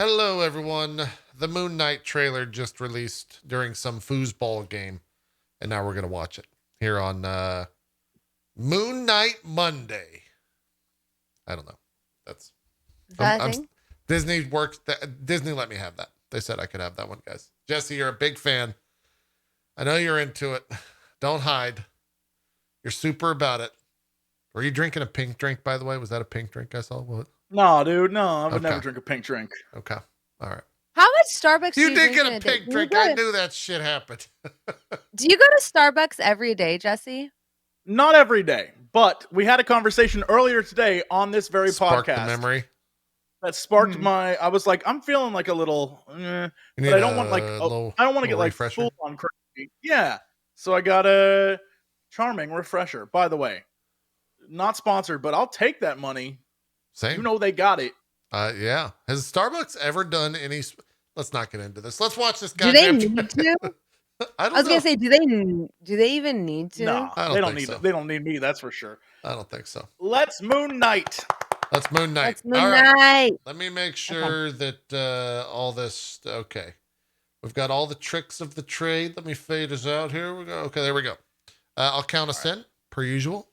Hello, everyone. The Moon Knight trailer just released during some foosball game, and now we're going to watch it here on Moon Knight Monday. I don't know. That's Disney works. Disney let me have that. They said I could have that one, guys. Jesse, you're a big fan. I know you're into it. Don't hide. You're super about it. Were you drinking a pink drink, by the way? Was that a pink drink I saw? What? No, dude. No, I would never drink a pink drink. Okay. All right. How much Starbucks do you did drink get in a day? pink drink. I knew that shit happened. Do you go to Starbucks every day, Jesse? Not every day, but we had a conversation earlier today on this very Sparked podcast. The memory. That sparked my. I was like, I'm feeling like a little, but I don't want I don't want to get like full on crazy. Yeah, so I got a Charming refresher. By the way, not sponsored, but I'll take that money. Same. You know they got it. Yeah. Has Starbucks ever done any? Let's not get into this. Let's watch this. Do they need to? I was gonna say, do they even need to? No, they don't need. So. They don't need me. That's for sure. I don't think so. Let's Moon Knight. Let's Moon Knight. Let's Moon Knight. Right. Let me make sure that all this. Okay, we've got all the tricks of the trade. Let me fade us out here. We go. Okay, there we go. I'll count us in per usual.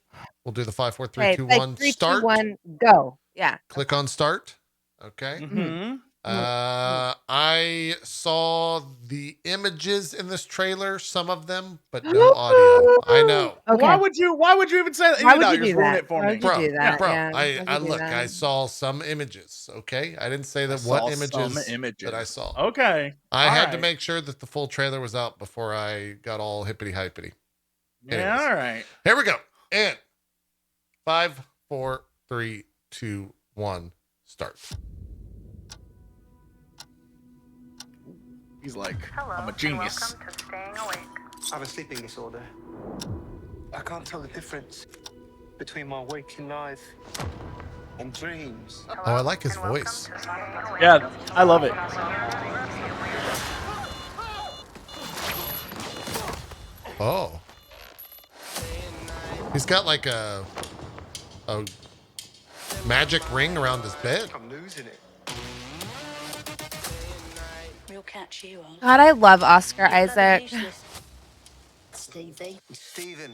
We'll do the 5, 4, 3, 2, 1. 3, start. 2, 1, go. Yeah. Click on start. Okay. Mm-hmm. I saw the images in this trailer, some of them, but no audio. I know. Okay. Why would you even say that? Why would you do ruin that? it for Why me? would you do that? Bro, yeah. I look, I saw some images. Okay. I didn't say that what images that I saw. Okay. I had to make sure that the full trailer was out before I got all hippity hypity. Yeah, all right. Here we go. And 5, 4, 3, 2, 1, start. He's like, I'm a genius. And welcome to Staying Awake. I have a sleeping disorder. I can't tell the difference between my waking life and dreams. Oh, I like his voice. Yeah, I love it. Oh. He's got like a magic ring around his bed. I'm losing it. We'll catch you on. God, I love Oscar Isaac. Stevie. Steven.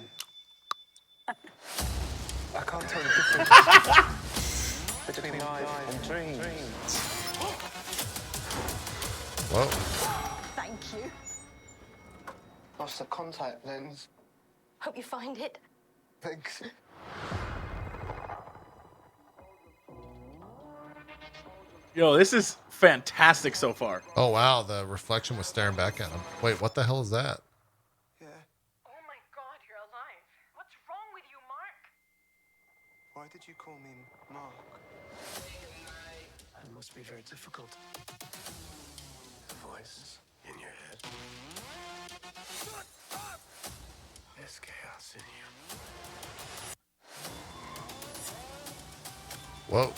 I can't tell the difference between life and dreams. Whoa. Thank you. Lost the contact lens. Hope you find it. Thanks. Yo, this is fantastic so far. Oh, wow. The reflection was staring back at him. Wait, what the hell is that? Yeah. Oh my God, you're alive. What's wrong with you, Mark? Why did you call me Mark? It must be very difficult. The voice in your head. There's chaos in you. Whoa.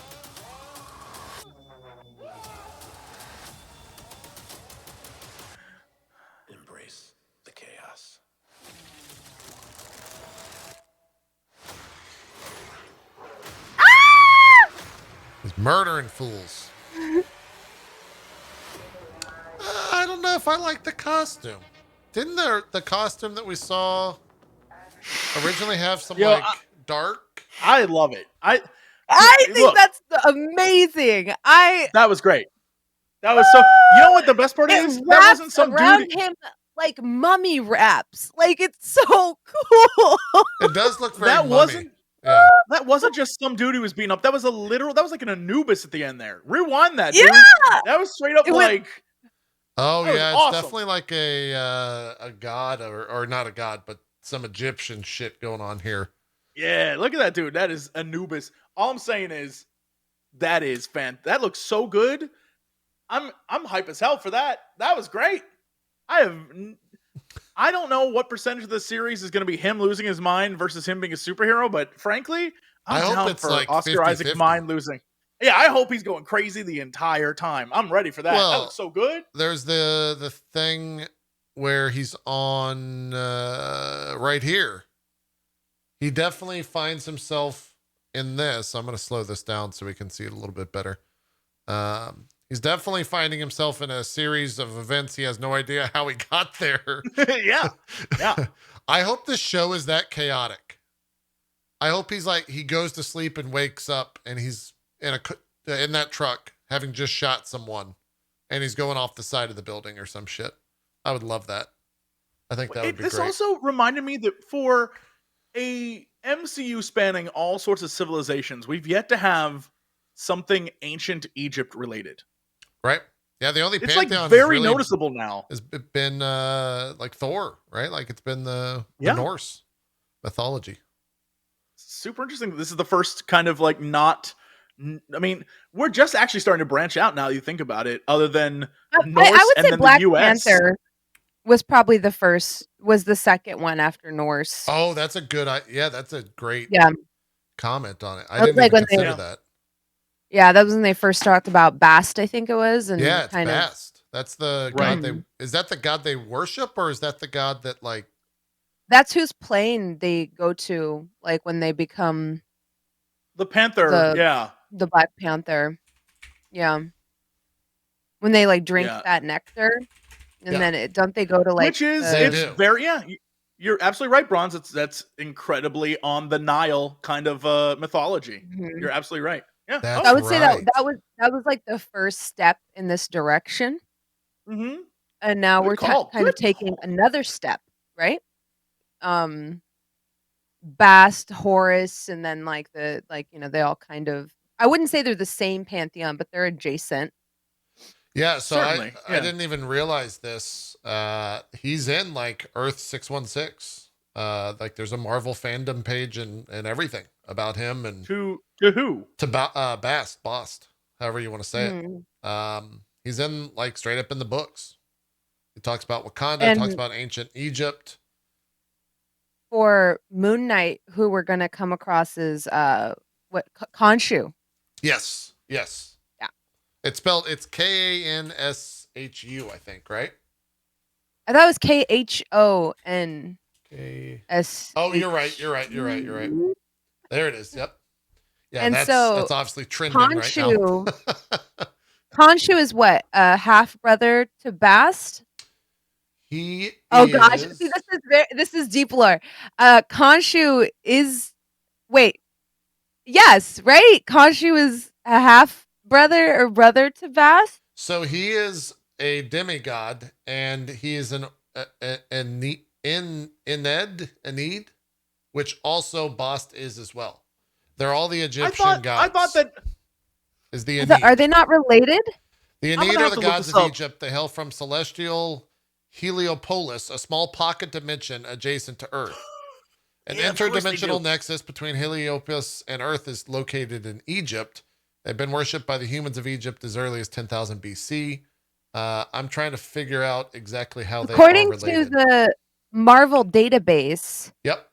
Embrace the chaos. He's murdering fools. I don't know if I like the costume. Didn't the costume that we saw originally have some dark? I love it. I think that's amazing. That was great. That was so. You know what the best part is? That wasn't some around dude. him like mummy wraps. Like it's so cool. It does look very. That mummy. wasn't. Yeah. That wasn't just some dude who was beaten up. That was a literal. That was like an Anubis at the end there. Rewind that, dude. Yeah. That was straight up like. Oh yeah, it's awesome. definitely like a god or not a god, but some Egyptian shit going on here. Yeah, look at that dude. That is Anubis. All I'm saying is, that is that looks so good. I'm hype as hell for that. That was great. I don't know what percentage of the series is going to be him losing his mind versus him being a superhero, but frankly, I'm down for like Oscar 50-50. Isaac's mind losing. Yeah, I hope he's going crazy the entire time. I'm ready for that. That looks so good. There's the thing where he's on right here. He definitely finds himself in this. I'm going to slow this down so we can see it a little bit better. He's definitely finding himself in a series of events. He has no idea how he got there. Yeah. I hope this show is that chaotic. I hope he's like, he goes to sleep and wakes up and he's in that truck having just shot someone and he's going off the side of the building or some shit. I would love that. I think that would be This great. also reminded me that for a MCU spanning all sorts of civilizations, we've yet to have something ancient Egypt related. Right? Yeah, the only It's pantheon like very really noticeable now. has been like Thor, right? Like it's been the Norse mythology. Super interesting. This is the first kind of like not. I mean, we're just actually starting to branch out now that you think about it. Other than Norse I would and say then Black the US. Panther was probably was the second one after Norse. Oh, that's a good. Yeah, that's a great comment on it. I That was didn't like even when they- consider that. Yeah, that was when they first talked about Bast, I think it was, and Yeah, it's kind of Bast. That's the Right. god is that the god they worship, or is that the god that like? that's whose plane they go to, like when they become The Panther. the Black Panther. Yeah, when they like drink that nectar, and then don't they go to like Which is very You're absolutely right, Bronze. That's incredibly on the Nile kind of mythology. Mhm. You're absolutely right. Yeah, I would say that was like the first step in this direction. Mm-hmm. And now Good we're call. kind of taking another step, right? Bast, Horus, and then like they all kind of, I wouldn't say they're the same pantheon, but they're adjacent. Yeah, so Certainly, I didn't even realize this. He's in like Earth 616. Like there's a Marvel fandom page and everything about him and to who? To Bast, however you want to say it. He's in like straight up in the books. He talks about Wakanda, talks about ancient Egypt. For Moon Knight, who we're gonna come across is Kanchu. Yes. Yeah. It's Kanshu, I think, right? I thought it was Khon. Oh, you're right. There it is. Yep. Yeah, and that's obviously trending Kanchu, right now. Kanchu is what? A half brother to Bast? Gosh. See, this is deep lore. Kanchu is yes, right? Kanchu is a half brother or brother to Bast. So he is a demigod, and he is an Ened, which also Bast is as well. They're all the Egyptian gods. I thought that is the Ened. Are they not related? The Ened are the gods of Egypt. They hail from celestial Heliopolis, a small pocket dimension adjacent to Earth. An interdimensional nexus between Heliopolis and Earth is located in Egypt. They've been worshipped by the humans of Egypt as early as 10,000 BC. I'm trying to figure out exactly how they are related. According to the Marvel database. Yep.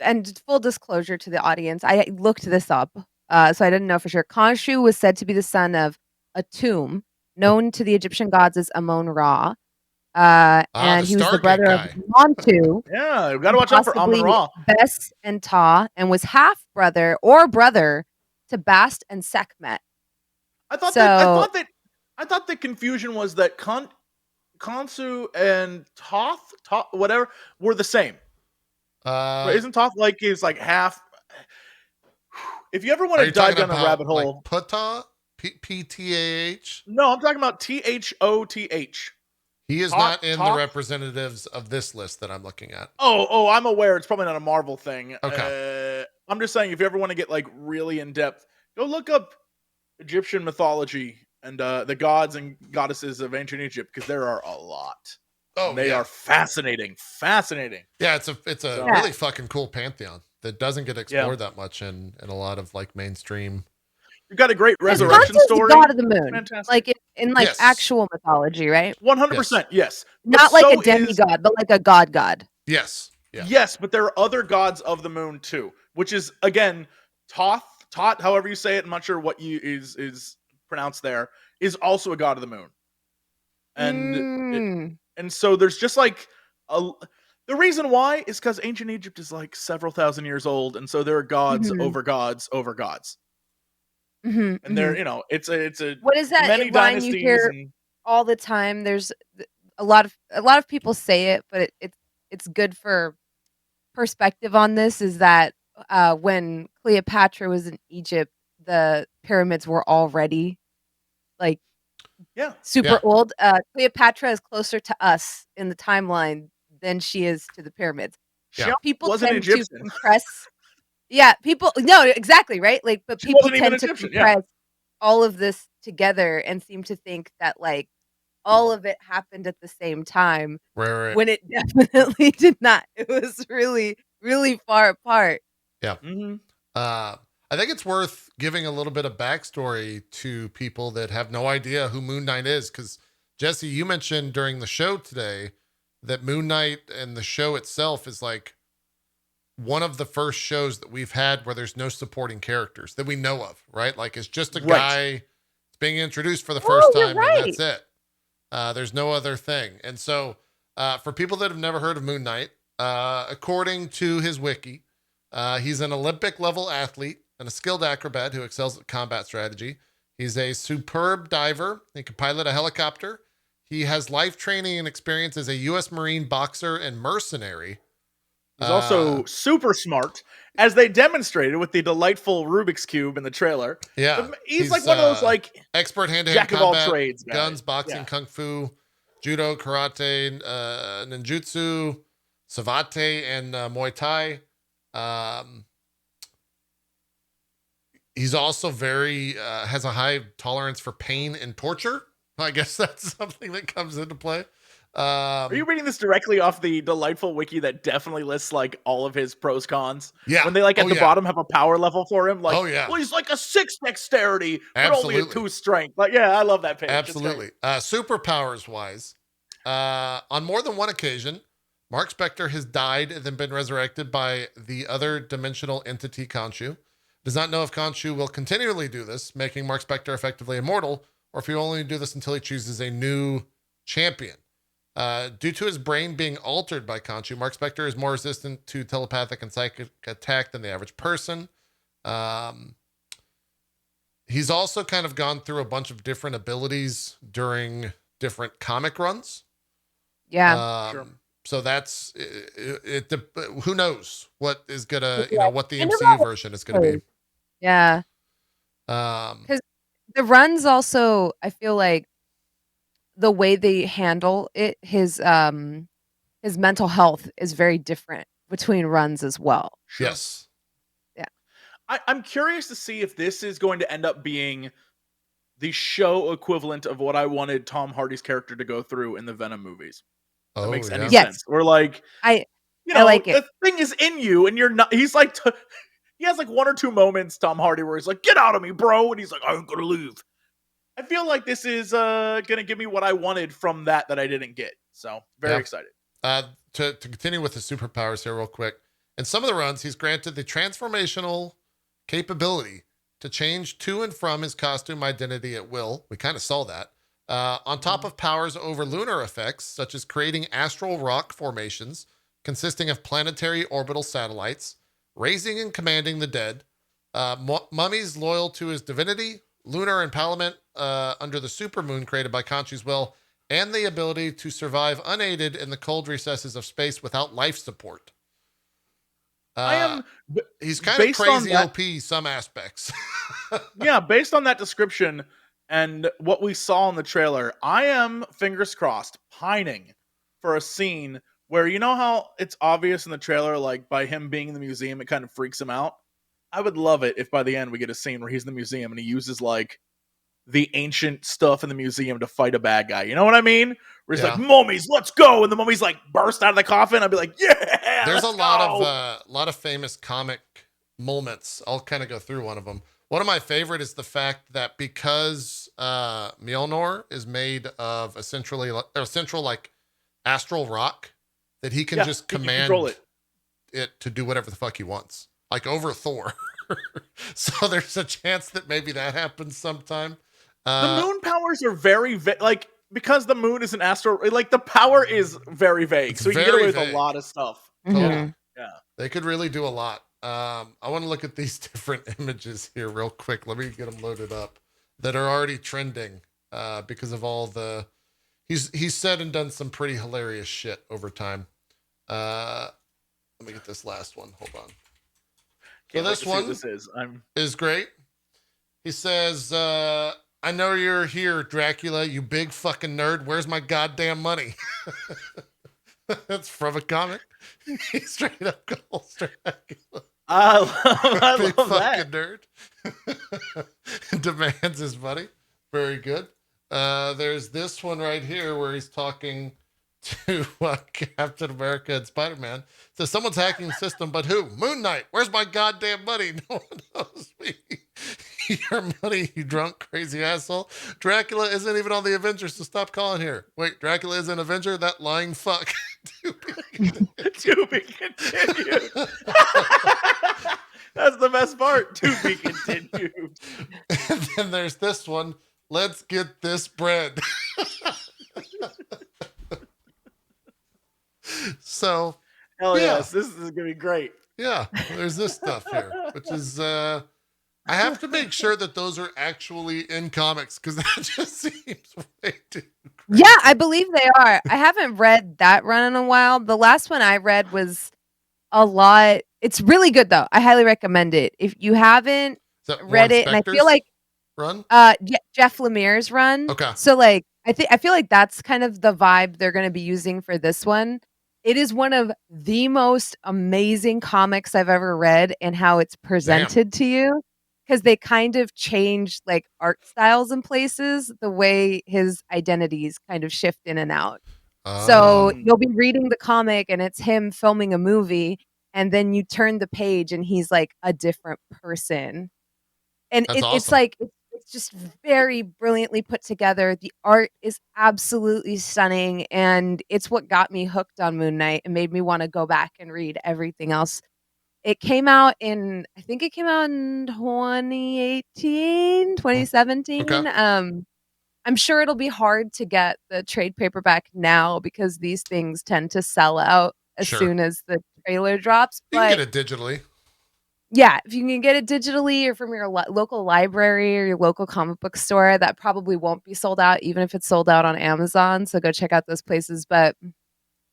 And full disclosure to the audience, I looked this up, so I didn't know for sure. Khonshu was said to be the son of Atum, known to the Egyptian gods as Amon-Ra. And he was the brother of Montu. Yeah, you gotta watch out for Amon-Ra. Bes and Ta, and was half brother to Bast and Sekhmet. I thought the confusion was that Khonsu and Thoth, whatever, were the same. Isn't Thoth like he's like half? If you ever want to dive down a rabbit hole, like Ptah, Ptah. No, I'm talking about Thoth. He is not in the representatives of this list that I'm looking at. Oh, I'm aware. It's probably not a Marvel thing. Okay. I'm just saying, if you ever want to get like really in depth, go look up Egyptian mythology and the gods and goddesses of ancient Egypt, because there are a lot. Oh, they are fascinating. Yeah, it's a really fucking cool pantheon that doesn't get explored that much in a lot of like mainstream. You've got a great resurrection story. God of the moon, fantastic. Like in actual mythology, right? 100%, yes. Not like a demigod, but like a god. Yes. Yeah. Yes, but there are other gods of the moon too, which is again Thoth, however you say it. I'm not sure what is pronounced there. Is also a god of the moon, and so there's just like the reason why is because ancient Egypt is like several thousand years old, and so there are gods over gods over gods. Mhm, And they're, mhm. it's a What is that many line you dynasties hear and all the time? There's a lot of people say it, but it's good for perspective on this is that, when Cleopatra was in Egypt, the pyramids were already, like, yeah. super Yeah. old. Cleopatra is closer to us in the timeline than she is to the pyramids. She Yeah. also People wasn't tend to Egyptian. compress. Yeah, people no, exactly, right? Like, but She people wasn't even tend to Egyptian. Yeah. compress all of this together and seem to think that, like, all of it happened at the same time Right. when it definitely did not. It was really, really far apart. Yeah. Hmm. I think it's worth giving a little bit of backstory to people that have no idea who Moon Knight is. Because, Jesse, you mentioned during the show today that Moon Knight and the show itself is like one of the first shows that we've had where there's no supporting characters that we know of, right? Like it's just a Right. guy being introduced for the first Oh, you're time and right. that's it. There's no other thing. And so, for people that have never heard of Moon Knight, according to his wiki, he's an Olympic level athlete and a skilled acrobat who excels at combat strategy. He's a superb diver. He can pilot a helicopter. He has life training and experience as a U.S. Marine boxer and mercenary. He's also super smart, as they demonstrated with the delightful Rubik's Cube in the trailer. Yeah. He's like one of those like expert hand-to-hand jack of all combat, trades guys. guns, boxing, Yeah. kung fu, judo, karate, ninjutsu, savate, and Muay Thai. He's also has a high tolerance for pain and torture. I guess that's something that comes into play. Are you reading this directly off the delightful wiki that definitely lists like all of his pros cons? Yeah. When they like at the bottom have a power level for him, like, Oh, yeah. well, he's like a 6 dexterity, but only a Absolutely. 2 strength. Like, yeah, I love that page. It's great. Absolutely. Superpowers wise, on more than one occasion, Mark Spector has died and then been resurrected by the other dimensional entity Kanchu. Does not know if Kanchu will continually do this, making Mark Spector effectively immortal, or if he will only do this until he chooses a new champion. Due to his brain being altered by Kanchu, Mark Spector is more resistant to telepathic and psychic attack than the average person. He's also kind of gone through a bunch of different abilities during different comic runs. Yeah. Sure. So that's it. Who knows what is gonna, Yeah. what the And MCU version is gonna be. Yeah. Um, The runs also, I feel like the way they handle it, his mental health is very different between runs as well. Sure. yes. Yeah. I'm curious to see if this is going to end up being the show equivalent of what I wanted Tom Hardy's character to go through in the Venom movies. That makes any Yes. sense. Or like, I you know, like it. the thing is in you, and you're not. He's like, he has like 1 or 2 moments, Tom Hardy, where he's like, "Get out of me, bro," and he's like, "I'm gonna leave." I feel like this is gonna give me what I wanted from that I didn't get. So very excited. To continue with the superpowers here real quick. In some of the runs, he's granted the transformational capability to change to and from his costume identity at will. We kind of saw that. On top of powers over lunar effects, such as creating astral rock formations consisting of planetary orbital satellites, raising and commanding the dead, mummies loyal to his divinity, lunar impalement under the supermoon created by Kanchu's will, and the ability to survive unaided in the cold recesses of space without life support. He's kind of based on crazy that- OP some aspects. Yeah, based on that description and what we saw in the trailer, I am, fingers crossed, pining for a scene where, you know how it's obvious in the trailer, like by him being in the museum, it kind of freaks him out. I would love it if by the end we get a scene where he's in the museum and he uses like the ancient stuff in the museum to fight a bad guy. You know what I mean? Where he's like, "Mummies, let's go," and the mummies like burst out of the coffin. I'd be like, "Yeah!" There's a let's lot of famous comic moments. I'll kind of go through one of them. One of my favorite is the fact that because Mjolnir is made of essentially central like astral rock, that he can just command it to do whatever the fuck he wants, like over Thor. So there's a chance that maybe that happens sometime. The moon powers are very like, because the moon is an astro, like the power is very vague, so you can get away with a lot of stuff. Totally. Yeah, They could really do a lot. I want to look at these different images here real quick. Let me get them loaded up that are already trending because of all the he's said and done some pretty hilarious shit over time. Let me get this last one. Hold on. Can't So wait this to see what one this is great. He says, I know you're here, Dracula, you big fucking nerd. Where's my goddamn money? That's from a comic. He straight up calls Dracula. I Big love fucking that. nerd. Demands his money. Very good. There's this one right here where he's talking to Captain America and Spider-Man. So someone's hacking the system, but who? Moon Knight. Where's my goddamn money? No one knows me. Your money, you drunk, crazy asshole. Dracula isn't even on the Avengers, so stop calling here. Wait, Dracula is an Avenger? That lying fuck. To be continued. That's the best part. To be continued. And then there's this one. Let's get this bread. So, Hell yeah. yes, this is gonna be great. Yeah, there's this stuff here, which is I have to make sure that those are actually in comics because that just seems way too crazy. Yeah, I believe they are. I haven't read that run in a while. The last one I read was a lot. It's really good though. I highly recommend it. If you haven't Is that read Warren it, and I feel Spector's like run? Jeff Lemire's run. Okay. So like I feel like that's kind of the vibe they're going to be using for this one. It is one of the most amazing comics I've ever read and how it's presented to you because they kind of change like art styles in places, the way his identities kind of shift in and out. So you'll be reading the comic and it's him filming a movie and then you turn the page and he's like a different person. And That's it's awesome. like it's just very brilliantly put together. The art is absolutely stunning, and it's what got me hooked on Moon Knight and made me want to go back and read everything else. It came out in I think it came out in 2018, 2017. Okay. I'm sure it'll be hard to get the trade paperback now because these things tend to sell out as Sure. soon as the trailer drops. You can But get it digitally. yeah, if you can get it digitally or from your local library or your local comic book store, that probably won't be sold out, even if it's sold out on Amazon. So go check out those places. But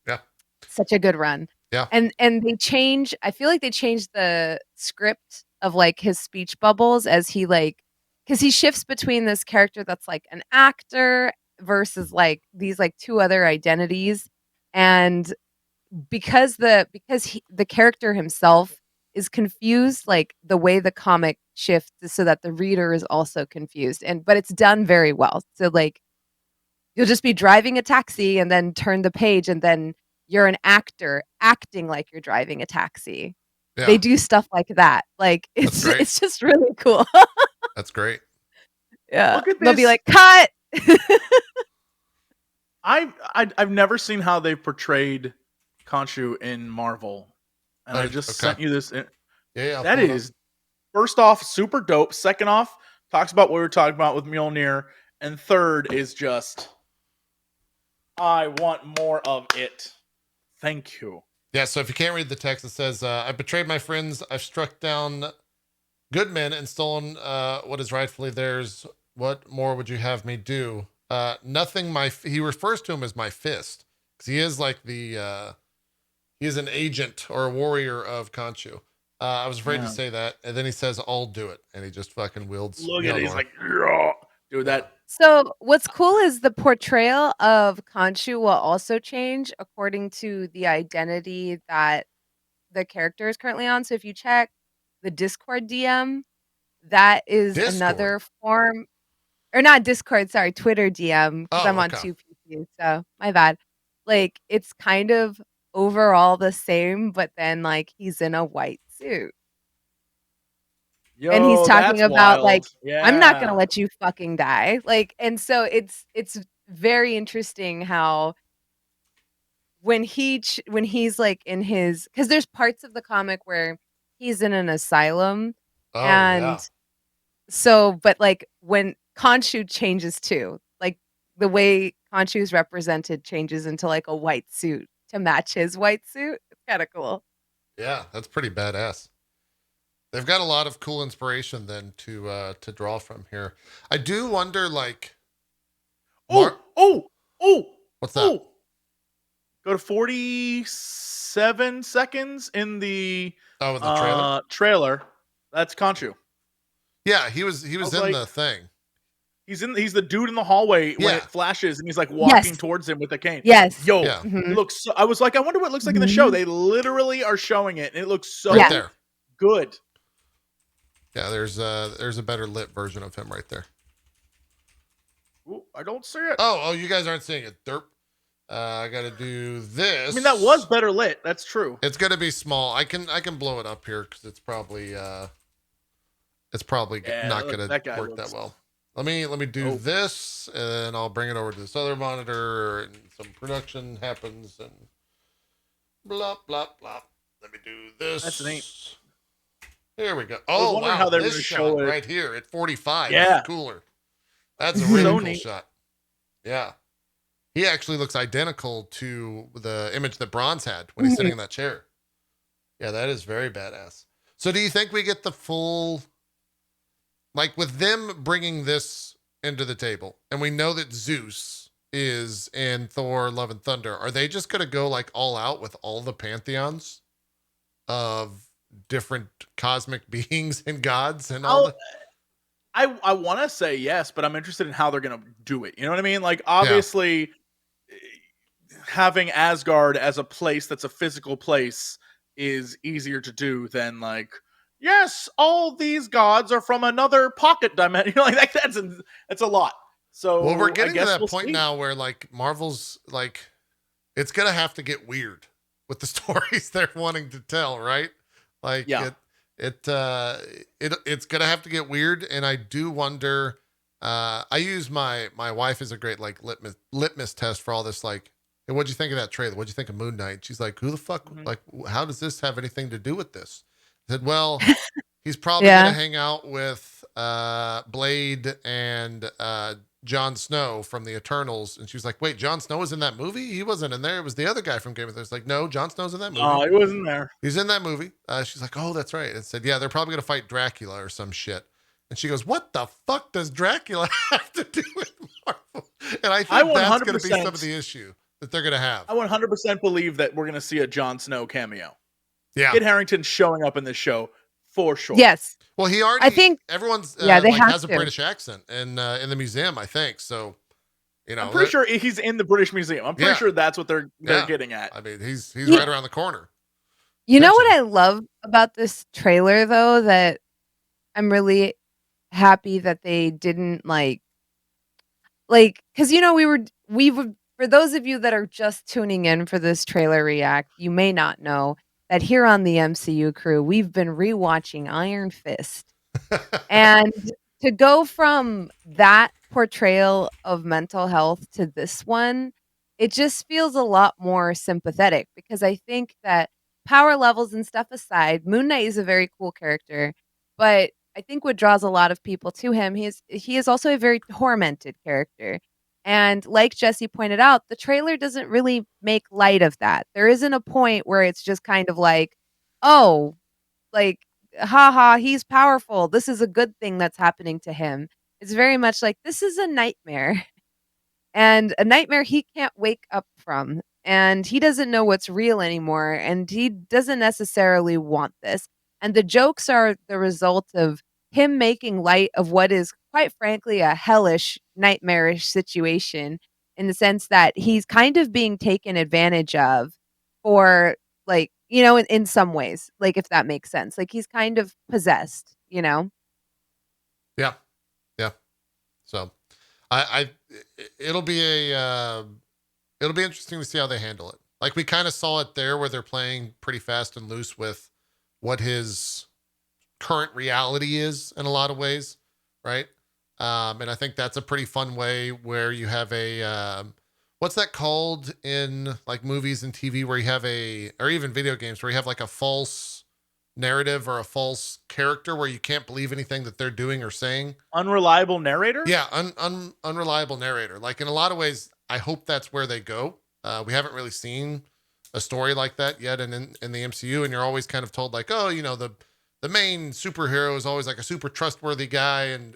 Yeah. such a good run. Yeah. And they change. I feel like they changed the script of like his speech bubbles as he like because he shifts between this character that's like an actor versus like these like two other identities, and because the character himself is confused, like the way the comic shifts is so that the reader is also confused, and but it's done very well. So like you'll just be driving a taxi and then turn the page and then you're an actor acting like you're driving a taxi. Yeah. They do stuff like that. Like That's great. it's just really cool. That's great. Yeah. Look at They'll be this. like, cut. I've never seen how they portrayed Kanchu in Marvel, and I just Okay. sent you this. Yeah. That pull it up. is first off super dope. Second off, talks about what we were talking about with Mjolnir, and third is just I want more of it. Thank you. Yeah, so if you can't read the text, it says, I betrayed my friends. I've struck down good men and stolen what is rightfully theirs. What more would you have me do? Nothing. He refers to him as my fist because he is like he is an agent or a warrior of Kanchu. I was afraid to say that. And then he says, I'll do it. And he just fucking wields. Look at it. He's Mjolnir. like, "Yeah." Dude, that So what's cool is the portrayal of Kanchu will also change according to the identity that the character is currently on. So if you check the Discord DM, that is Discord? another form, or not Discord, sorry, Twitter DM, because Oh, I'm on okay. 2 PCs, so my bad. Like it's kind of overall the same, but then like he's in a white suit. And he's talking that's about like, wild. I'm not gonna Yeah. let you fucking die. Like, and so it's very interesting how when he's like in his because there's parts of the comic where he's in an asylum, Oh, and yeah. so but like when Khonshu changes too, like the way Khonshu's represented changes into like a white suit to match his white suit. It's kind of cool. Yeah, that's pretty badass. They've got a lot of cool inspiration then to draw from here. I do wonder, like, Oh, what's that? Go to 47 seconds in the Oh, in the trailer. trailer. That's Kanchu. Yeah, he was was in like- the thing. He's the dude in the hallway when Yeah. it flashes and he's like walking Yes. towards him with a cane. Yes. Yo, Yeah. Mhm. it looks so, I was like, I wonder what it looks like in the show. Mhm. They literally are showing it and it looks so Right Yeah. there. good. Yeah, there's a better lit version of him right there. Ooh, I don't see it. Oh, you guys aren't seeing it. Derp. I got to do this. I mean, that was better lit. That's true. It's gonna be small. I can blow it up here because it's probably Yeah, not look, gonna that guy work looks- that well. Let me do Oh. this, and I'll bring it over to this other monitor, and some production happens, and blah blah blah. Let me do this. That's neat. Here we go. was Oh wondering wow, how they were this gonna shot show it. right here at 45 Yeah. is cooler. That's a So really cool neat. shot. Yeah, he actually looks identical to the image that Bronze had when he's sitting in that chair. Yeah, that is very badass. So do you think we get the full, like with them bringing this into the table, and we know that Zeus is in Thor Love and Thunder, are they just going to go like all out with all the pantheons of different cosmic beings and gods and all that? I want to say yes, but I'm interested in how they're going to do it. You know what I mean? Like, obviously, having Asgard as a place that's a physical place is easier to do than, like, yes, all these gods are from another pocket dimension. Like, that's a lot. So, Well, we're I getting to guess that we'll point see. now where like Marvel's like, it's going to have to get weird with the stories they're wanting to tell, right? Like Yeah. it's going to have to get weird. And I do wonder, I use my wife as a great like litmus test for all this. Like, hey, what'd you think of that trailer? What'd you think of Moon Knight? She's like, who the fuck, Mhm. like, how does this have anything to do with this? I said, well, he's probably Yeah. going to hang out with Blade and Jon Snow from the Eternals. And she was like, wait, Jon Snow was in that movie? He wasn't in there. It was the other guy from Game of Thrones. Like, no, Jon Snow's in that movie. Oh, it wasn't there. He's in that movie. She's like, oh, that's right. And said, yeah, they're probably going to fight Dracula or some shit. And she goes, what the fuck does Dracula have to do with Marvel? And I think I that's going to be 100% some of the issue that they're going to have. I 100% believe that we're going to see a Jon Snow cameo. Yeah. Kit Harington showing up in this show for sure. Yes. Well, he already, I think- everyone's, yeah, they like, have has a to. British accent in the museum, I think. So, you know, I'm pretty sure he's in the British Museum. I'm pretty Yeah. sure that's what they're Yeah. getting at. I mean, he's Yeah. right around the corner. You know what Mention. I love about this trailer though, that I'm really happy that they didn't like because you know we would, for those of you that are just tuning in for this trailer react, you may not know that here on the MCU crew we've been rewatching Iron Fist, and to go from that portrayal of mental health to this one, it just feels a lot more sympathetic, because I think that power levels and stuff aside, Moon Knight is a very cool character, but I think what draws a lot of people to him, he is also a very tormented character. And like Jesse pointed out, the trailer doesn't really make light of that. There isn't a point where it's just kind of like, oh, like, haha, he's powerful. This is a good thing that's happening to him. It's very much like, this is a nightmare. And a nightmare he can't wake up from. And he doesn't know what's real anymore. And he doesn't necessarily want this. And the jokes are the result of him making light of what is, quite frankly, a hellish, nightmarish situation, in the sense that he's kind of being taken advantage of for, like, you know, in some ways, like, if that makes sense. Like, he's kind of possessed, you know? Yeah. Yeah. So it'll be it'll be interesting to see how they handle it. Like we kind of saw it there where they're playing pretty fast and loose with what his current reality is in a lot of ways. Right. And I think that's a pretty fun way where you have a, what's that called in like movies and TV where you have or even video games where you have like a false narrative or a false character where you can't believe anything that they're doing or saying. Unreliable narrator? Yeah, unreliable narrator. Like in a lot of ways, I hope that's where they go. We haven't really seen a story like that yet in the MCU, and you're always kind of told like, oh, you know, the the main superhero is always like a super trustworthy guy, and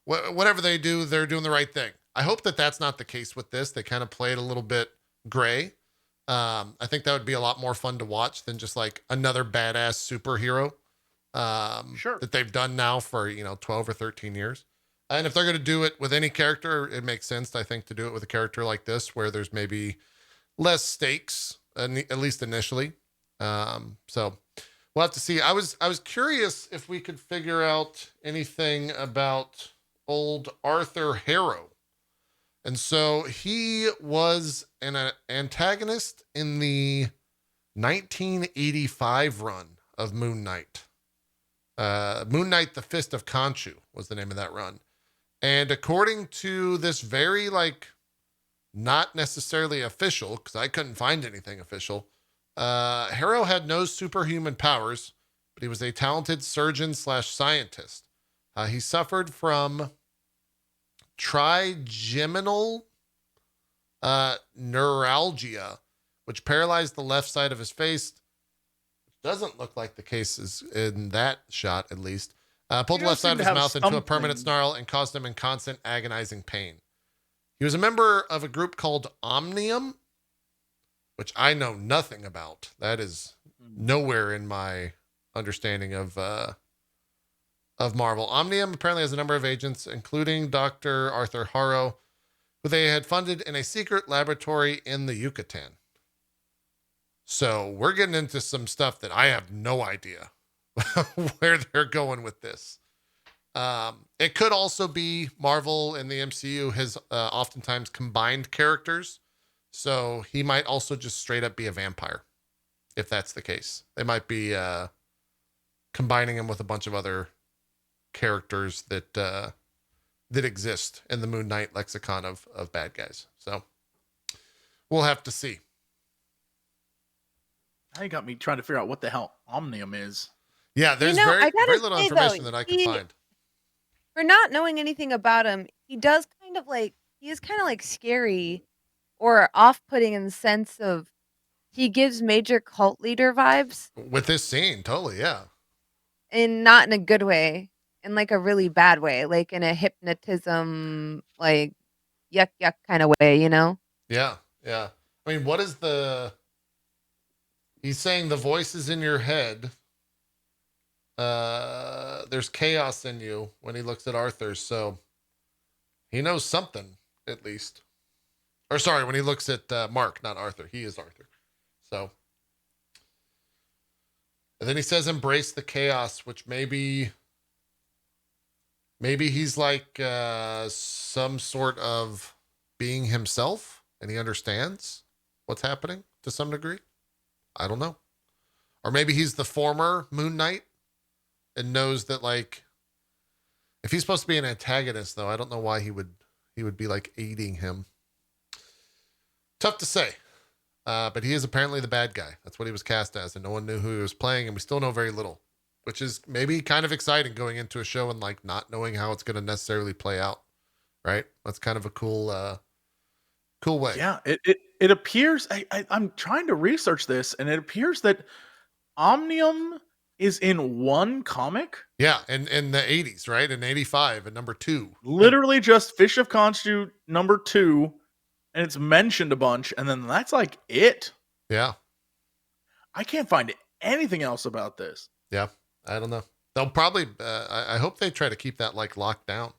whatever they do, they're doing the right thing. I hope that that's not the case with this. They kind of play it a little bit gray. I think that would be a lot more fun to watch than just like another badass superhero Sure. that they've done now for, 12 or 13 years. And if they're going to do it with any character, it makes sense, I think, to do it with a character like this, where there's maybe less stakes, at least initially. So we'll have to see. I was curious if we could figure out anything about old Arthur Harrow. And so he was an antagonist in the 1985 run of Moon Knight. Moon Knight, The Fist of Kanchu was the name of that run. And according to this very, not necessarily official, because I couldn't find anything official, Harrow had no superhuman powers, but he was a talented surgeon/scientist. He suffered from trigeminal neuralgia, which paralyzed the left side of his face. Doesn't look like the case is in that shot, at least. Pulled the left side of his mouth into a permanent snarl and caused him in constant agonizing pain. He was a member of a group called Omnium, which I know nothing about. That is nowhere in my understanding of Marvel. Omnium apparently has a number of agents, including Dr. Arthur Harrow, who they had funded in a secret laboratory in the Yucatan. So we're getting into some stuff that I have no idea where they're going with this. It could also be Marvel and the MCU has oftentimes combined characters. So he might also just straight up be a vampire, if that's the case. They might be combining him with a bunch of other characters that exist in the Moon Knight lexicon of bad guys. So we'll have to see. Now you got me trying to figure out what the hell Omnium is. Yeah, there's very little information that I can find. For not knowing anything about him, he does he is kind of like scary or off-putting in the sense of he gives major cult leader vibes. With this scene, totally, yeah. And not in a good way, in like a really bad way, like in a hypnotism, like yuck kind of way, Yeah. Yeah. I mean, what is he's saying the voice is in your head. There's chaos in you when he looks at Arthur. So he knows something, at least. Or sorry, when he looks at Mark, not Arthur. He is Arthur. So. And then he says, embrace the chaos, which maybe he's like some sort of being himself and he understands what's happening to some degree. I don't know. Or maybe he's the former Moon Knight and knows that, if he's supposed to be an antagonist, though, I don't know why he would be aiding him. Tough to say. But he is apparently the bad guy. That's what he was cast as, and no one knew who he was playing, and we still know very little, which is maybe kind of exciting going into a show and not knowing how it's going to necessarily play out. Right? That's kind of a cool way. Yeah, it appears. I'm trying to research this, and it appears that Omnium is in one comic. Yeah, in the 80s, right? In 85, at number 2. Literally just Fish of Kanchu number 2, and it's mentioned a bunch, and then that's it. Yeah. I can't find anything else about this. Yeah, I don't know. They'll probably, I hope they try to keep that locked down.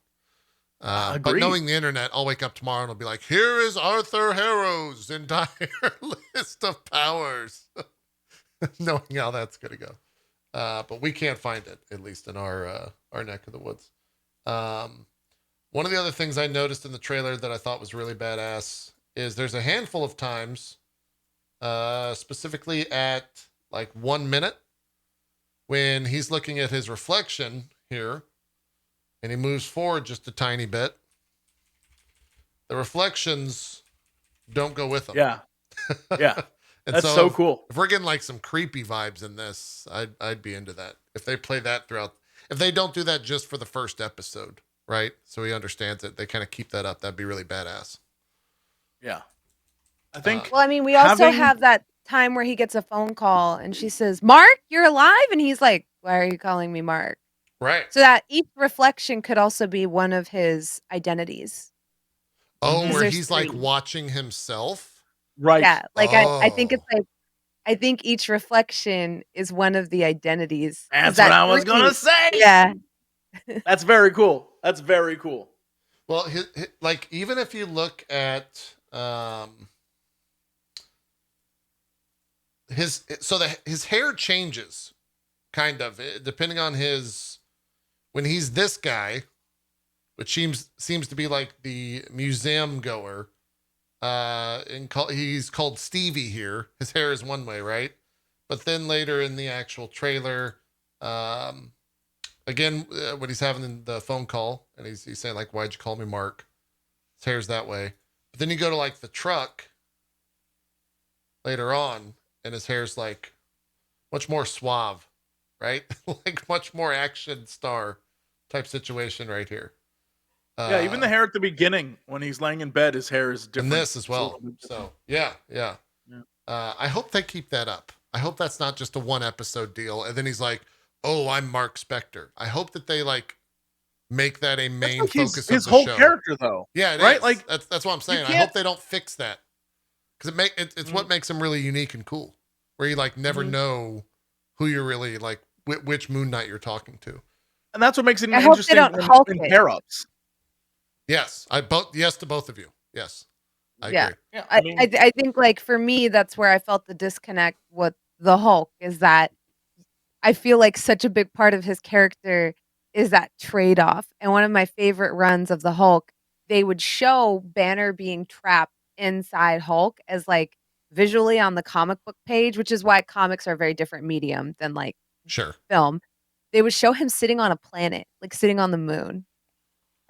But knowing the internet, I'll wake up tomorrow and it'll be like, here is Arthur Harrow's entire list of powers. Knowing how that's going to go. But we can't find it, at least in our neck of the woods. One of the other things I noticed in the trailer that I thought was really badass is there's a handful of times, specifically at 1 minute, when he's looking at his reflection here and he moves forward just a tiny bit. The reflections don't go with him. Yeah. Yeah. And that's so cool. If we're getting some creepy vibes in this, I'd be into that. If they play that throughout, if they don't do that just for the first episode, right? So he understands it. They kind of keep that up. That'd be really badass. Yeah. I think. We also have that time where he gets a phone call and she says, Mark, you're alive. And he's like, Why are you calling me Mark? Right. So that each reflection could also be one of his identities. Oh, Mhm. where There's he's like 3. watching himself. Right. Yeah, like I think it's Oh, like I think each reflection is one of the identities. 'Cause That's what that I was 3 gonna say. Yeah. That's very cool. That's very cool. well, like even if you look at his hair changes kind of depending on his when he's this guy, which seems to be like the museum goer. He's called Stevie here. His hair is one way, right? But then later in the actual trailer, again, when he's having the phone call and he's saying like, "Why'd you call me Mark?" His hair's that way. But then you go to like the truck later on, and his hair's like much more suave, right? Like much more action star type situation right here. Yeah, even the hair at the beginning when he's laying in bed, his hair is different. And this as It's a little well. bit different. So yeah. Yeah. I hope they keep that up. I hope that's not just a 1-episode deal. And then he's like, "Oh, I'm Mark Spector." I hope that they like make that a That's main like focus his of the whole show. character, though. Yeah, it right? is. Like That's what I'm saying. I can't- hope they don't fix that because it's what makes him really unique and cool. Where you like never know who you're really like which Moon Knight you're talking to. and that's what makes it I hope they interesting don't Hulk in it. pair-ups. Yes, yes to both of you. Yes, I Yeah. agree. Yeah, I think like for me that's where I felt the disconnect with the Hulk is that I feel like such a big part of his character is that trade-off. And one of my favorite runs of the Hulk, they would show Banner being trapped inside Hulk as like visually on the comic book page, which is why comics are a very different medium than like Sure. film. They would show him sitting on a planet, like sitting on the moon.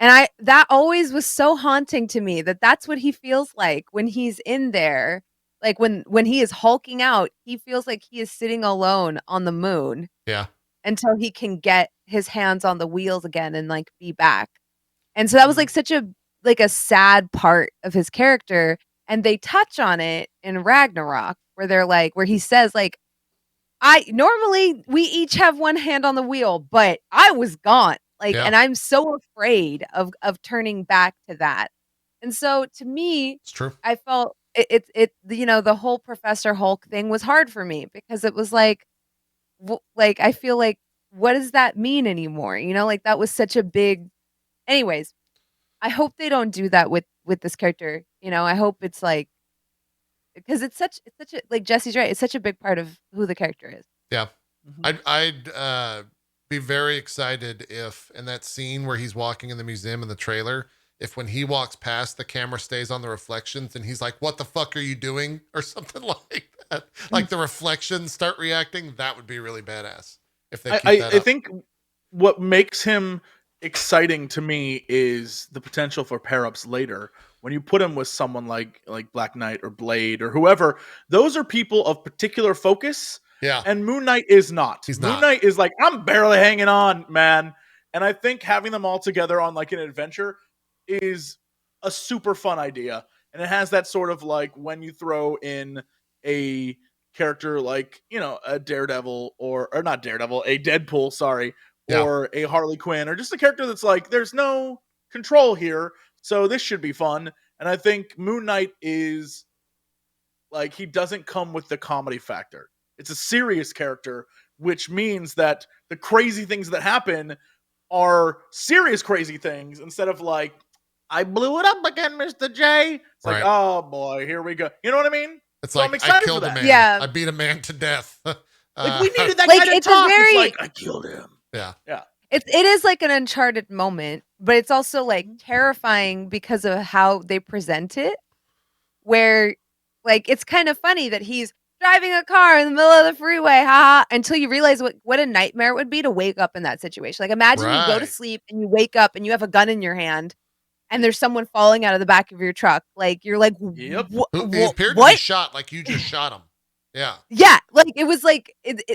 And that always was so haunting to me that that's what he feels like when he's in there. Like when he is hulking out, he feels like he is sitting alone on the moon Yeah. until he can get his hands on the wheels again and like be back. And so that was like such a sad part of his character. And they touch on it in Ragnarok where they're like, where he says like, normally we each have one hand on the wheel, but I was gone. Like, Yeah. and I'm so afraid of turning back to that. And so to me, It's true. I felt the whole Professor Hulk thing was hard for me because it was like, like I feel like what does that mean anymore? Like that was such a big. Anyways, I hope they don't do that with this character. I hope it's like because it's such a like Jesse's right. It's such a big part of who the character is. Yeah. Mhm. I'd be very excited if in that scene where he's walking in the museum in the trailer, if when he walks past the camera stays on the reflections and he's like, "What the fuck are you doing?" or something like that. Like the reflections start reacting, that would be really badass if they keep that I up. think what makes him exciting to me is the potential for pair-ups later. When you put him with someone like Black Knight or Blade or whoever, those are people of particular focus. Yeah. And Moon Knight is not. He's Moon not. Knight is like, I'm barely hanging on, man. And I think having them all together on like an adventure is a super fun idea. And it has that sort of like when you throw in a character like, a Daredevil or not Daredevil, a Deadpool, sorry, Yeah. or a Harley Quinn, or just a character that's like, there's no control here. So this should be fun. And I think Moon Knight is like, he doesn't come with the comedy factor. It's a serious character, which means that the crazy things that happen are serious crazy things instead of like, I blew it up again, Mr. J. It's like, Right. oh boy, here we go. You know what I mean? It's So I'm like I excited for killed a that. man. Yeah. I beat a man to death. Like we needed that Like, guy to it's a talk. very- It's like I killed him. Yeah. It is like an uncharted moment, but it's also like terrifying because of how they present it. Where like it's kind of funny that he's driving a car in the middle of the freeway, haha, until you realize what a nightmare it would be to wake up in that situation. Like imagine you go to Right. sleep and you wake up and you have a gun in your hand and there's someone falling out of the back of your truck. Like you're like, Yep. Who he appeared to be what? shot like you just shot him. Yeah. Yeah, like it was like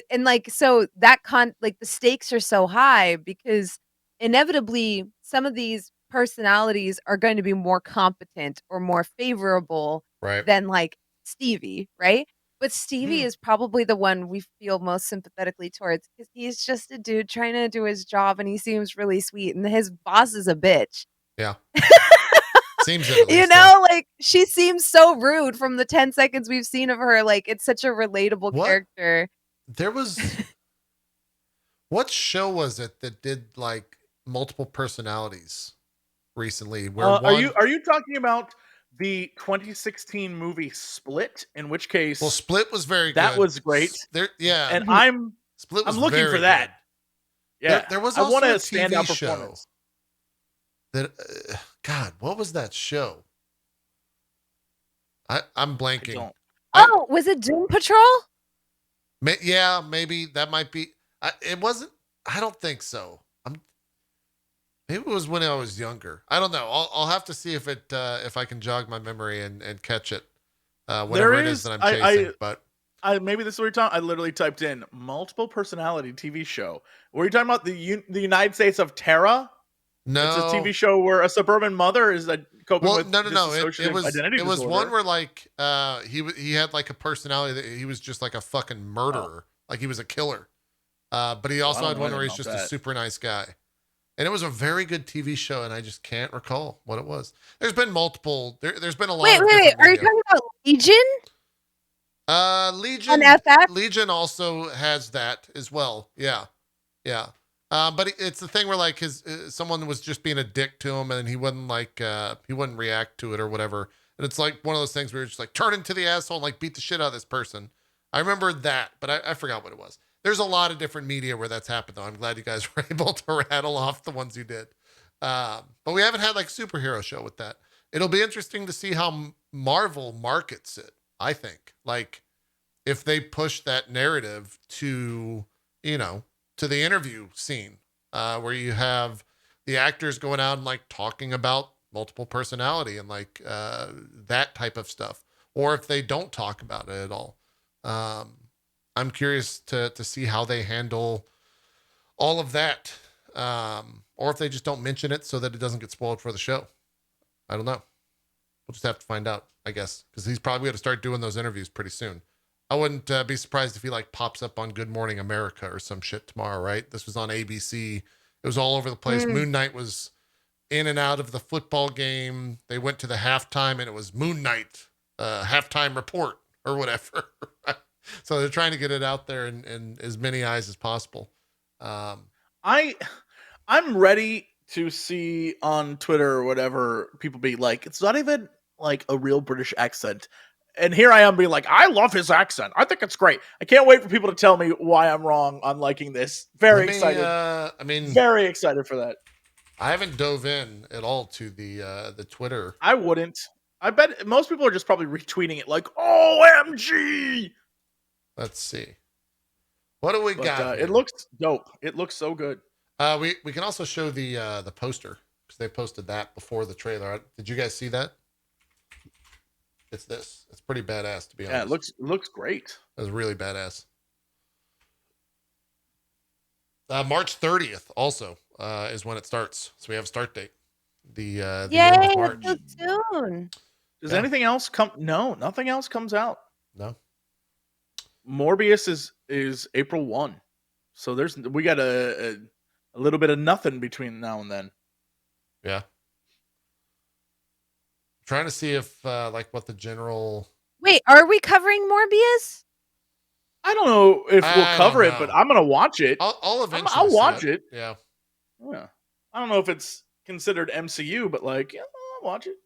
and like so that like the stakes are so high because inevitably some of these personalities are going to be more competent or more favorable Right. than like Stevie, right? But Stevie is probably the one we feel most sympathetically towards because he's just a dude trying to do his job and he seems really sweet. And his boss is a bitch. Yeah. Seems it at least. Like she seems so rude from the 10 seconds we've seen of her. Like it's such a relatable character. There was what show was it that did like multiple personalities recently? Where are you talking about the 2016 movie Split? In which case, Split was very good. That was great. Yeah, and Split was I'm looking very for that. Good. Yeah, there was I also want a a TV standout show performance. that God, what was that show? I'm blanking. Was it Doom Patrol? Yeah, maybe that might be. It wasn't. I don't think so. Maybe it was when I was younger. I don't know. I'll have to see if I can jog my memory and catch it. Whatever it is that I'm chasing. But maybe this is what you're talking. I literally typed in multiple personality TV show. Were you talking about the United States of Terra? No, it's a TV show where a suburban mother is coping with no. dissociative identity it was disorder. one where like he had like a personality that he was just like a fucking murderer, like he was a killer. But he also had one where he's just a super nice guy. And it was a very good TV show, and I just can't recall what it was. There's been multiple. There's been a lot. Wait. Are you talking about Legion? Legion. On FX? Legion also has that as well. Yeah. But it's the thing where like someone was just being a dick to him, and he wouldn't he wouldn't react to it or whatever. And it's like one of those things where you're just like turn into the asshole and like beat the shit out of this person. I remember that, but I forgot what it was. There's a lot of different media where that's happened, though. I'm glad you guys were able to rattle off the ones you did. But we haven't had like superhero show with that. It'll be interesting to see how Marvel markets it, I think. Like if they push that narrative to, to the interview scene where you have the actors going out and like talking about multiple personality and like that type of stuff. Or if they don't talk about it at all. I'm curious to see how they handle all of that. Or if they just don't mention it so that it doesn't get spoiled for the show. I don't know. We'll just have to find out, I guess, because he's probably going to start doing those interviews pretty soon. I wouldn't be surprised if he like pops up on Good Morning America or some shit tomorrow, right? This was on ABC. It was all over the place. Moon Knight was in and out of the football game. They went to the halftime and it was Moon Knight halftime report or whatever. So they're trying to get it out there in as many eyes as possible. I'm ready to see on Twitter or whatever people be like, it's not even like a real British accent. And here I am being like, I love his accent. I think it's great. I can't wait for people to tell me why I'm wrong on liking this. Very excited. Very excited for that. I haven't dove in at all to the Twitter. I wouldn't. I bet most people are just probably retweeting it like, OMG. Let's see. What do we got? It looks dope. It looks so good. We can also show the poster because they posted that before the trailer. Did you guys see that? It's this. It's pretty badass, to be honest. Yeah, it looks great. It was really badass. March 30th also is when it starts. So we have a start date. The end of March. So soon. Does anything else come? No, nothing else comes out. No. Morbius is April 1. So we got a little bit of nothing between now and then. Yeah. Trying to see if what the general. Wait, are we covering Morbius? I don't know if we'll cover it, but I'm gonna watch it. I'll eventually. I'll watch it. Yeah. I don't know if it's considered MCU, but I'll watch it.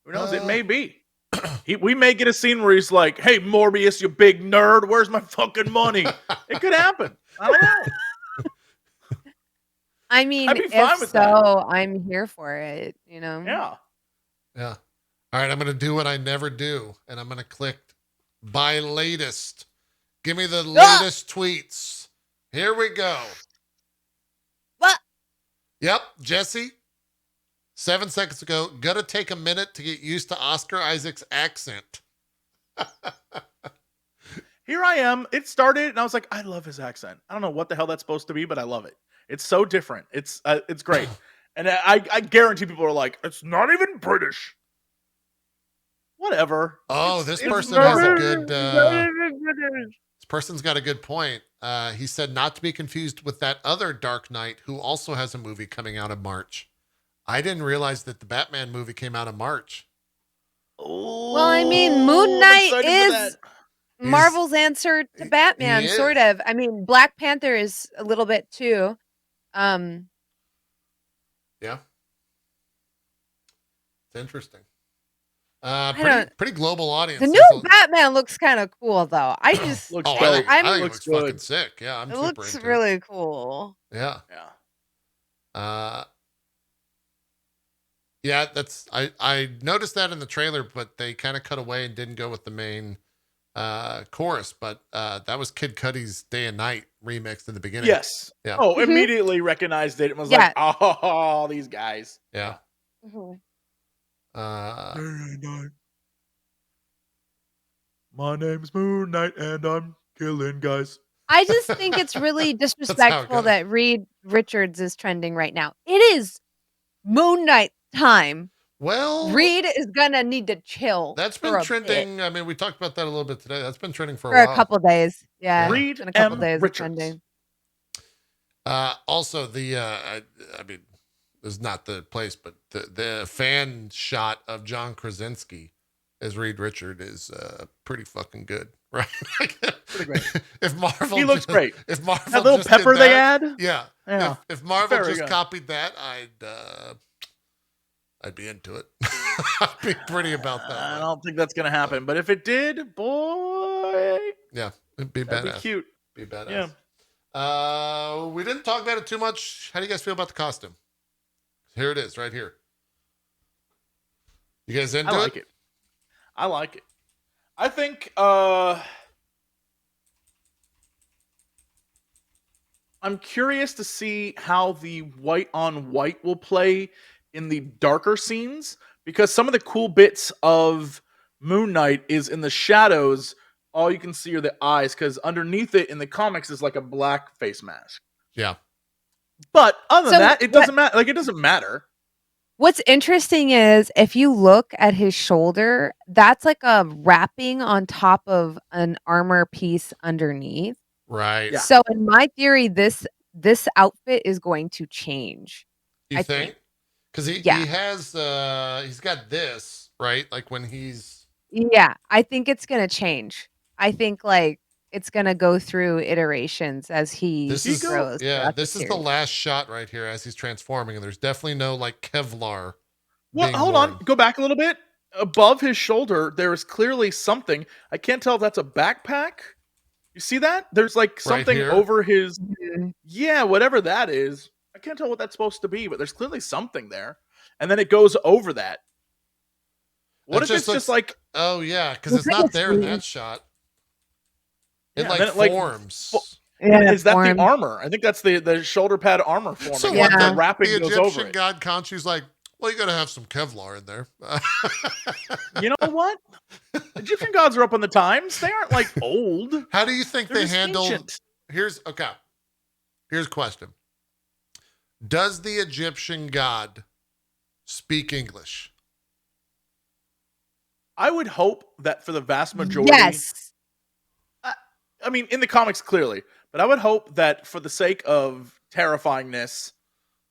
Who knows? It may be. We may get a scene where he's like, "Hey, Morbius, you big nerd, where's my fucking money?" It could happen. I don't know. I mean, if so, I'm here for it, Yeah. Yeah. All right, I'm going to do what I never do, and I'm going to click buy latest. Give me the latest tweets. Here we go. What? Yep, Jesse. 7 seconds ago, gotta take a minute to get used to Oscar Isaac's accent. Here I am. It started, and I was like, I love his accent. I don't know what the hell that's supposed to be, but I love it. It's so different. It's great. And I guarantee people are like, it's not even British. whatever. Oh, It's- this it's person has a Marvel. good. This person's got a good point. He said not to be confused with that other Dark Knight who also has a movie coming out in March. I didn't realize that the Batman movie came out in March. Oh, Well, I mean, Moon I'm Knight excited for is that. Marvel's answer to Batman, he sort is. of. I mean, Black Panther is a little bit too. Yeah. It's interesting. don't- Pretty global audience. The There's new Batman looks kind of cool, though. I just Looks Oh, dope. I think it Looks looks good. fucking sick. Yeah, I'm it super looks into really cool. it. Yeah. Yeah. Yeah, that's I noticed that in the trailer, but they kind of cut away and didn't go with the main chorus. But that was Kid Cudi's Day and Night remixed in the beginning. Yes. Yeah. Oh, Mhm. immediately recognized it and was Yeah. like, oh, these guys. Yeah. Mhm. My name's Moon Knight and I'm killing guys. I just think it's really disrespectful goes. that Reed Richards is trending right now. It is Moon Knight time. Well, Reed is gonna need to chill. that's for been a bit. trending. I mean, we talked about that a little bit today. That's been trending for For a a while. couple days. Yeah, Yeah. Reed it's been a couple M. days of Richards. trending. Also, I mean, this is not the place, but the fan shot of John Krasinski as Reed Richard is pretty fucking good, right? Pretty great. If Marvel, He looks great. If Marvel, That little just did pepper they that- add. yeah, Yeah. If Marvel Very just good. copied that, I'd be into it. I'd be pretty about that. I one. don't think that's gonna happen, but if it did, boy, Yeah, it'd be that'd badass. be cute. Be badass. Yeah. We didn't talk about it too much. How do you guys feel about the costume? Here it is, right here. You guys into I like it? it. I like it. I think I'm curious to see how the white on white will play in the darker scenes because some of the cool bits of Moon Knight is in the shadows. All you can see are the eyes because underneath it in the comics is like a black face mask. Yeah. But other than So that, it doesn't matter. Like it doesn't matter. What's interesting is if you look at his shoulder, that's like a wrapping on top of an armor piece underneath. Right. Yeah. So in my theory, this outfit is going to change. You I think? think. Because he Yeah. has he's got this, right? Like when he's Yeah, I think it's gonna change. I think like it's gonna go through iterations as he this He is go- grows. yeah, throughout this is the series. last shot right here as he's transforming, and there's definitely no like Kevlar. Well, being hold worn. on. Go back a little bit. Above his shoulder, there is clearly something. I can't tell if that's a backpack. You see that? There's like something here? over his. Mhm. Yeah, whatever that is. I can't tell what that's supposed to be, but there's clearly something there. And then it goes over that. What That if just it's just looks- like. Oh yeah, because I it's think not it's there in weird. that shot. It Yeah, like then it, like, forms. Yeah, Is that form. the armor? I think that's the shoulder pad armor forming. So like what? Yeah. the wrapping The goes over Egyptian it. god Kanchu's like, well, you got to have some Kevlar in there. You know what? Egyptian gods are up on the times. They aren't like old. How do you think They're they just handled? ancient. Here's a question: does the Egyptian god speak English? I would hope that for the vast majority. Yes. I mean, in the comics, clearly, but I would hope that for the sake of terrifyingness,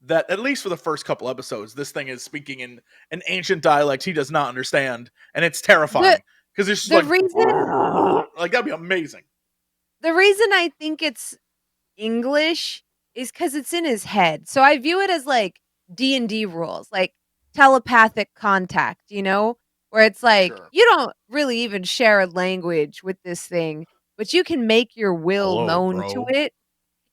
that at least for the first couple episodes, this thing is speaking in an ancient dialect he does not understand, and it's terrifying because it's just the like, reason- like that'd be amazing. The reason I think it's English is because it's in his head. So I view it as like D&D rules, like telepathic contact, you know, where it's like Sure. you don't really even share a language with this thing, but you can make your will Hello, known bro. to it.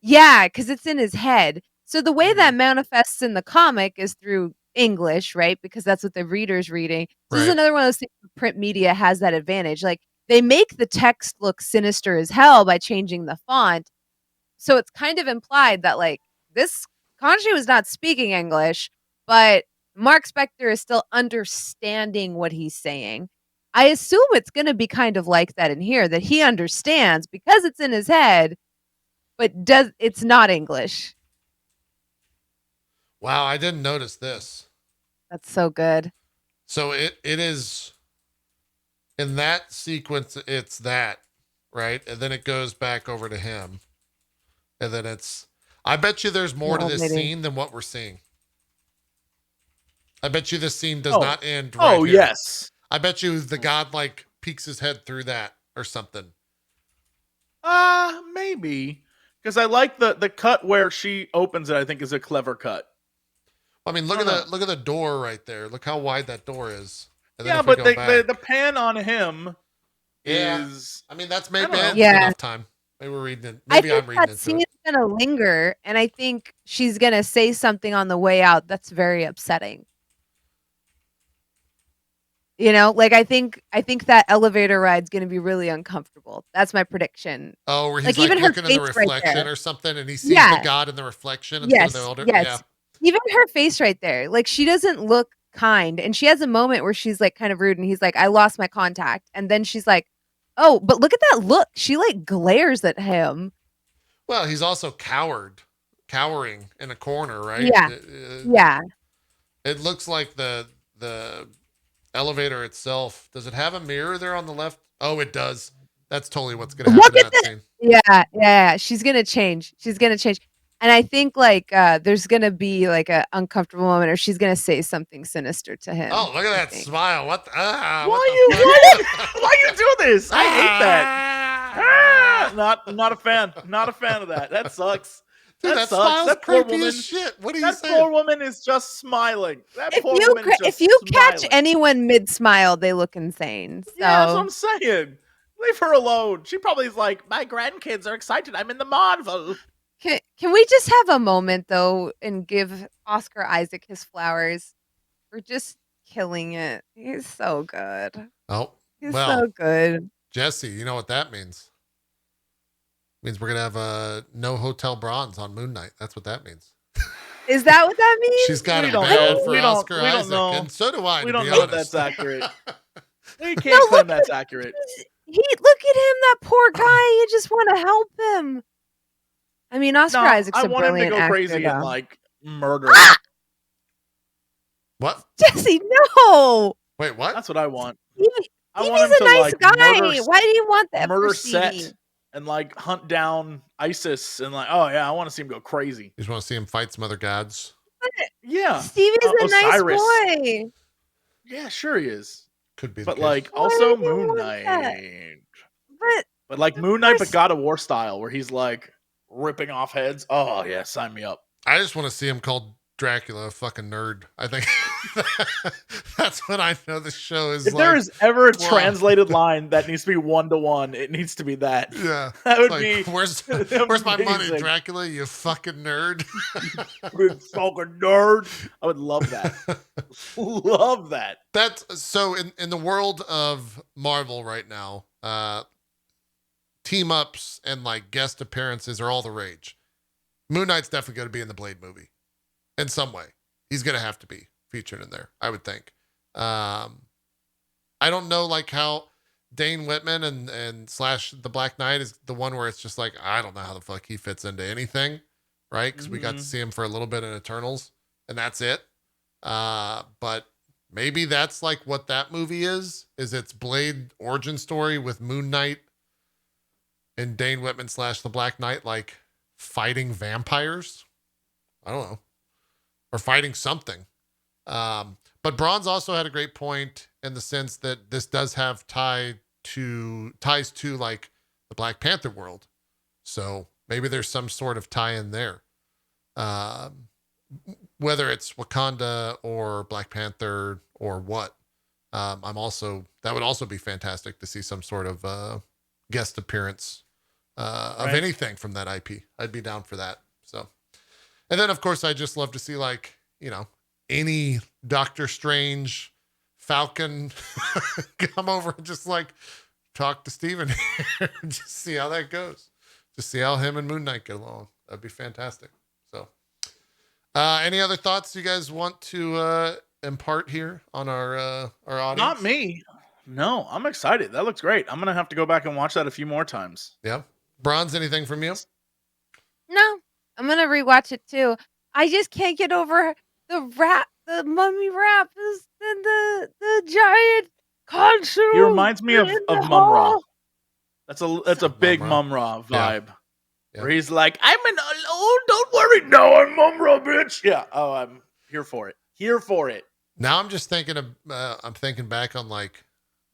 Yeah, because it's in his head. So the way that manifests in the comic is through English, right? Because that's what the reader's reading. So this is Right. another one of those things where print media has that advantage. Like they make the text look sinister as hell by changing the font. So it's kind of implied that like this Kanchu is not speaking English, but Mark Spector is still understanding what he's saying. I assume it's going to be kind of like that in here, that he understands because it's in his head, but it's not English. Wow, I didn't notice this. That's so good. So it is in that sequence, it's that, right? And then it goes back over to him. And then it's, I bet you there's more to No, this maybe. scene than what we're seeing. I bet you this scene does Oh. not end right Oh here. yes. I bet you the god like peeks his head through that or something. Maybe. Because I like the cut where she opens it, I think is a clever cut. I mean, look I at don't look at the door right there. Look how wide that door is. And then Yeah, if we but go back, the pan on him yeah. is I mean, that's I maybe don't know. it's Yeah. enough time. Maybe we're reading it. I Maybe I'm think reading that into scene it. is gonna linger, and I think she's gonna say something on the way out that's very upsetting. You know, like I think that elevator ride's gonna be really uncomfortable. That's my prediction. Oh, where he's Like like even her looking in the face right reflection there. or something, and he sees the Yeah. god in the reflection instead of the Yes. elder. Yes. Yeah. Even her face right there. Like she doesn't look kind, and she has a moment where she's like kind of rude, and he's like, "I lost my contact," and then she's like, "Oh, but look at that look." She like glares at him. Well, he's also cowering in a corner, right? Yeah. Yeah. It looks like the elevator itself. Does it have a mirror there on the left? Oh, it does. That's totally what's going to happen Look in at that this. scene. Yeah. She's gonna change. And I think like there's gonna be like a uncomfortable moment, or she's gonna say something sinister to him. Oh, look at I that think. smile. What? Why What you do this? I hate that. Not a fan. Not a fan of that. That sucks. Dude, that smile's That poor creepy woman. as shit. What are you That saying? poor woman is just smiling. That If poor you woman is just if you catch smiling. anyone mid smile, they look insane. So Yeah, that's what I'm saying. Leave her alone. She probably is like, my grandkids are excited. I'm in the Marvel. can we just have a moment though and give Oscar Isaac his flowers for just killing it? He's so good. Oh, He's well, so good. Jesse, you know what that means? Means we're gonna have no Hotel Bronze on Moon Knight. That's what that means. Is that what that means? She's got We it don't bad know. for We don't- Oscar we don't Isaac, know. and so do I. We to don't be know if honest. that's accurate. We No, can't claim look that's at- accurate. Look at him, that poor guy. You just want to help him. I mean, Oscar No, Isaac's I a want him to brilliant go actor, crazy and though. like murder. What? Jesse, no. Wait, what? That's what I want. Stevie's I want him a to nice like guy. murder, Why do you want that murder for Stevie? Set and like hunt down ISIS and like, oh yeah, I want to see him go crazy. You just want to see him fight some other gods? Yeah, Stevie's a Osiris. nice boy. yeah, sure he is. Could be. But the case. like Why also do you Moon want Knight. that? But like Of Moon Knight, but course- God of War style, where he's like ripping off heads. Oh yeah, sign me up. I just want to see him called Dracula, a fucking nerd. I think that's when I know the show is. If like, there is ever a wow. translated line that needs to be 1-to-1, it needs to be that. yeah, That would It's be where's my money, amazing. Dracula? You fucking nerd. Big fucking nerd. I would love that. Love that. That's so in the world of Marvel right now, team ups and like guest appearances are all the rage. Moon Knight's definitely going to be in the Blade movie in some way. He's going to have to be featured in there, I would think. I don't know like how Dane Whitman and slash the Black Knight is the one where it's just like, I don't know how the fuck he fits into anything, right? Because we got to Mhm. see him for a little bit in Eternals and that's it. But maybe that's like what that movie is its Blade origin story with Moon Knight and Dane Whitman slash the Black Knight, like fighting vampires. I don't know. Or fighting something. But Bronze also had a great point in the sense that this does have ties to like the Black Panther world. So maybe there's some sort of tie in there. Whether it's Wakanda or Black Panther or what. That would also be fantastic to see some sort of guest appearance of Right. anything from that IP. I'd be down for that. So, and then of course I just love to see like, any Doctor Strange, Falcon come over and just like talk to Steven here and just see how that goes. Just see how him and Moon Knight get along. That'd be fantastic. So, any other thoughts you guys want to impart here on our audience? Not me. No, I'm excited. That looks great. I'm gonna have to go back and watch that a few more times. Yeah. Bronze, anything from you? No, I'm gonna rewatch it too. I just can't get over the mummy rap and the giant Kanchu. He reminds me of in the Mum Ra. hall. That's a big Ra. Mum Ra vibe. Yeah. Where he's like, I'm an oh, don't worry, no, I'm Mum Ra, bitch. Yeah. Oh, I'm here for it. Here for it. Now I'm just thinking of, I'm thinking back on like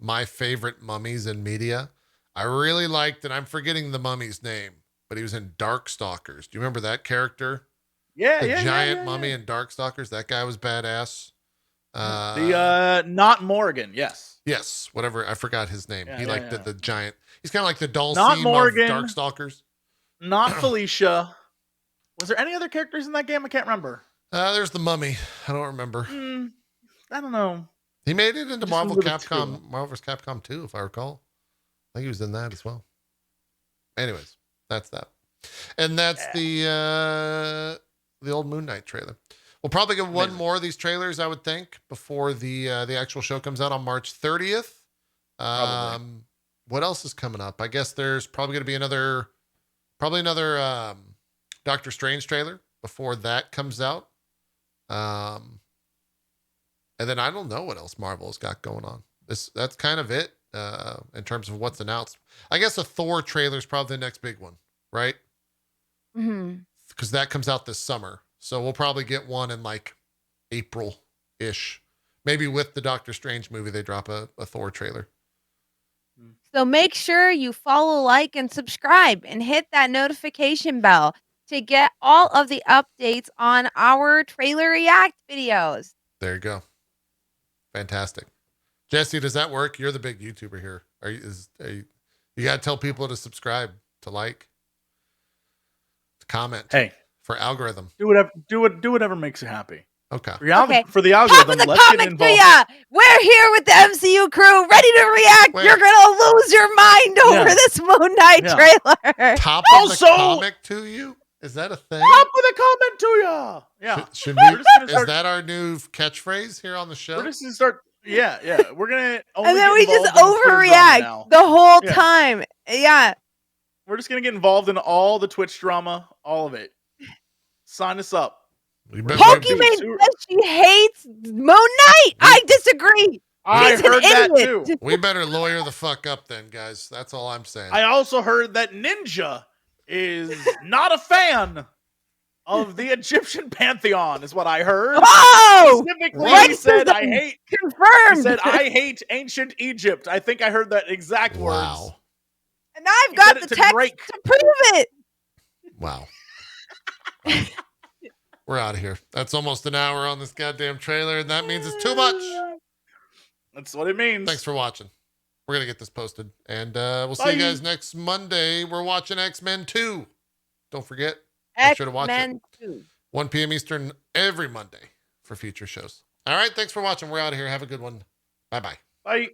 my favorite mummies in media. I really liked, and I'm forgetting the mummy's name, but he was in Darkstalkers. Do you remember that character? Yeah, The yeah, giant yeah, mummy in Darkstalkers. That guy was badass. Not Morgan, yes. Yes, whatever. I forgot his name. Yeah, He yeah, like yeah. the giant. He's kind of like the Dulcine Not of Morgan. Darkstalkers. Not Felicia. Was there any other characters in that game? I can't remember. There's the mummy. I don't remember. I don't know. He made it into Just Marvel remember the Capcom, Marvel vs. Capcom 2, if I recall. I think he was in that as well. Anyways, that's that. And that's the old Moon Knight trailer. We'll probably get one more of these trailers, I would think, before the actual show comes out on March 30th. Probably. What else is coming up? I guess there's probably going to be another Doctor Strange trailer before that comes out. And then I don't know what else Marvel has got going on. That's kind of it in terms of what's announced. I guess a Thor trailer is probably the next big one, right? Mm-hmm. Because that comes out this summer. So we'll probably get one in like April-ish. Maybe with the Doctor Strange movie, they drop a Thor trailer. So make sure you follow, like, and subscribe and hit that notification bell to get all of the updates on our trailer react videos. There you go. Fantastic. Jesse, does that work? You're the big YouTuber here. You got to tell people to subscribe, to like, to comment. Hey, for algorithm. Do whatever makes you happy. Okay. For the Top algorithm, of the let's get comic involved. to ya. We're here with the MCU crew, ready to react. Wait. You're gonna lose your mind over this Moon Knight trailer. Top of the comic to you? Is that a thing? Top of the comment to ya. Yeah. Should We're we? just gonna Is that our new catchphrase here on the show? We're just gonna start. Yeah. We're gonna. And then we just overreact the whole time. Yeah. We're just gonna get involved in all the Twitch drama, all of it. Sign us up. Pokemon says she hates Moon Knight. I disagree. I He's heard an that idiot. too. We better lawyer the fuck up then, guys. That's all I'm saying. I also heard that Ninja is not a fan of the Egyptian pantheon, is what I heard. Oh! Specifically, he said, I hate. Confirmed. He said, I hate ancient Egypt. I think I heard that exact words. And I've got said the it to text Drake. to prove it. Wow. We're out of here. That's almost an hour on this goddamn trailer, and that means it's too much. That's what it means. Thanks for watching. We're going to get this posted. And we'll see you guys next Monday. We're watching X-Men 2. Don't forget. Make sure to watch it. X-Men 2. 1 p.m. Eastern every Monday for future shows. All right. Thanks for watching. We're out of here. Have a good one. Bye-bye. Bye.